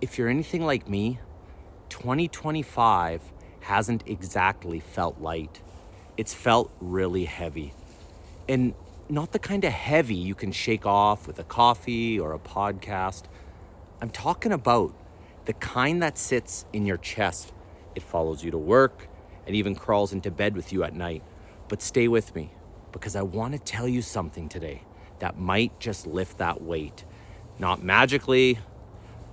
if you're anything like me, 2025 hasn't exactly felt light. It's felt really heavy. And not the kind of heavy you can shake off with a coffee or a podcast. I'm talking about the kind that sits in your chest. It follows you to work and even crawls into bed with you at night. But stay with me, because I want to tell you something today that might just lift that weight. Not magically,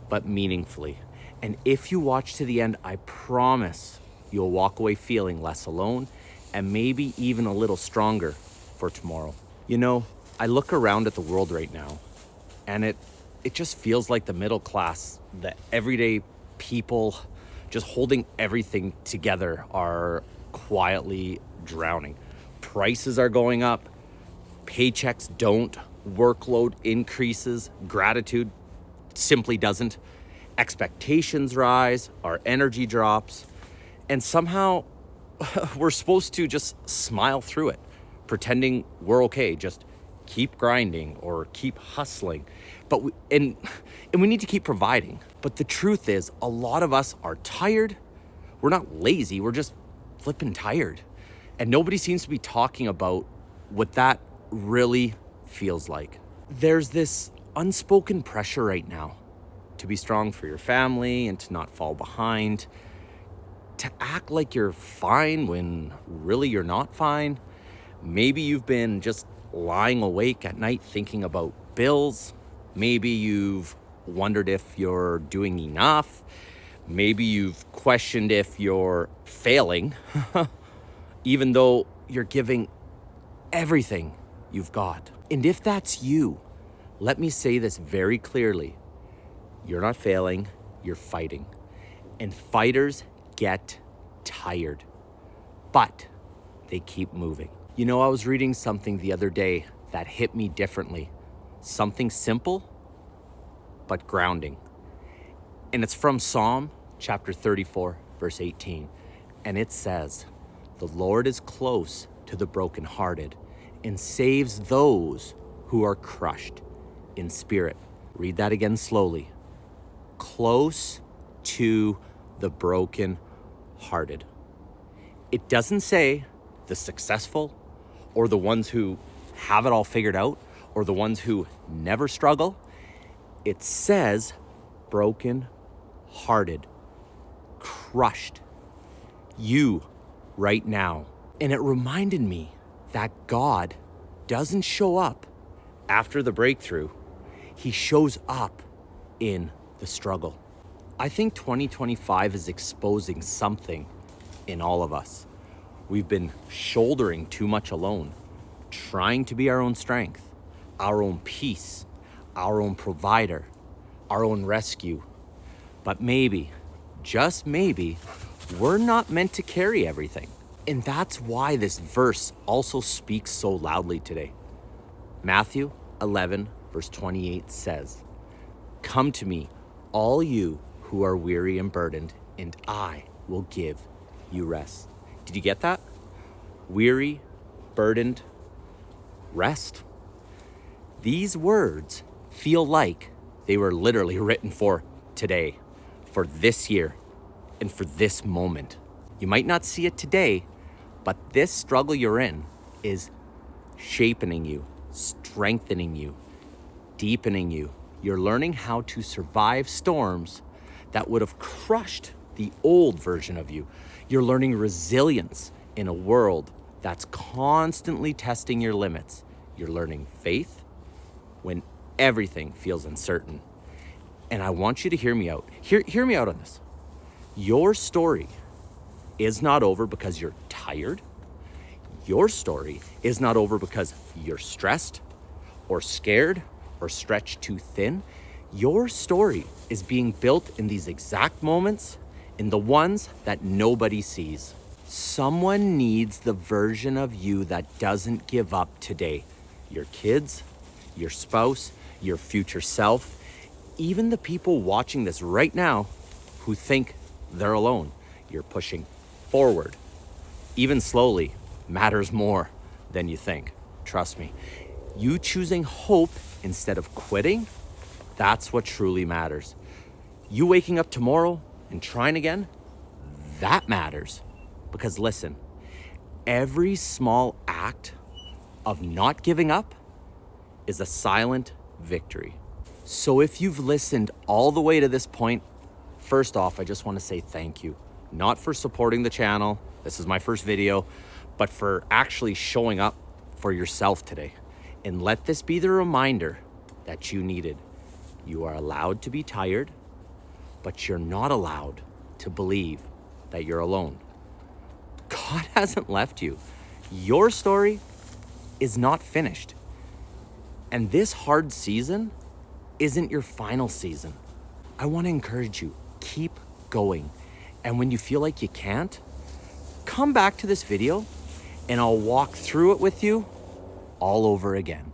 but meaningfully. And if you watch to the end, I promise you'll walk away feeling less alone and maybe even a little stronger for tomorrow. You know, I look around at the world right now, and it just feels like the middle class, the everyday people just holding everything together are quietly drowning. Prices are going up, paychecks don't, workload increases, gratitude simply doesn't, expectations rise, our energy drops, and somehow we're supposed to just smile through it, pretending we're okay, just keep grinding or keep hustling. But we need to keep providing. But the truth is, a lot of us are tired. We're not lazy, we're just flipping tired. And nobody seems to be talking about what that really feels like. There's this unspoken pressure right now to be strong for your family and to not fall behind, to act like you're fine when really you're not fine. Maybe you've been just lying awake at night thinking about bills. Maybe you've wondered if you're doing enough. Maybe you've questioned if you're failing, even though you're giving everything you've got. And if that's you, let me say this very clearly. You're not failing, you're fighting. And fighters get tired, but they keep moving. You know, I was reading something the other day that hit me differently. Something simple, but grounding. And it's from Psalm chapter 34, verse 18. And it says, "The Lord is close to the brokenhearted and saves those who are crushed in spirit." Read that again slowly. Close to the brokenhearted. It doesn't say the successful or the ones who have it all figured out or the ones who never struggle. It says broken-hearted, crushed. You right now. And it reminded me that God doesn't show up after the breakthrough. He shows up in the struggle. I think 2025 is exposing something in all of us. We've been shouldering too much alone, trying to be our own strength, our own peace, our own provider, our own rescue. But maybe, just maybe, we're not meant to carry everything. And that's why this verse also speaks so loudly today. Matthew 11, verse 28 says, "Come to me, all you who are weary and burdened, and I will give you rest." Did you get that? Weary, burdened, rest. These words feel like they were literally written for today, for this year, and for this moment. You might not see it today, but this struggle you're in is shaping you, strengthening you, deepening you. You're learning how to survive storms that would have crushed the old version of you. You're learning resilience in a world that's constantly testing your limits. You're learning faith when everything feels uncertain. And I want you to hear me out. Hear me out on this. Your story is not over because you're tired. Your story is not over because you're stressed or scared or stretched too thin. Your story is being built in these exact moments, in the ones that nobody sees. Someone needs the version of you that doesn't give up today. Your kids, your spouse, your future self, even the people watching this right now who think they're alone. You're pushing forward. Even slowly matters more than you think. Trust me. You choosing hope instead of quitting, that's what truly matters. You waking up tomorrow and trying again, that matters. Because listen, every small act of not giving up is a silent victory. So if you've listened all the way to this point, first off, I just want to say thank you. Not for supporting the channel, this is my first video, but for actually showing up for yourself today. And let this be the reminder that you needed. You are allowed to be tired, but you're not allowed to believe that you're alone. God hasn't left you. Your story is not finished. And this hard season isn't your final season. I want to encourage you, keep going. And when you feel like you can't, come back to this video and I'll walk through it with you all over again.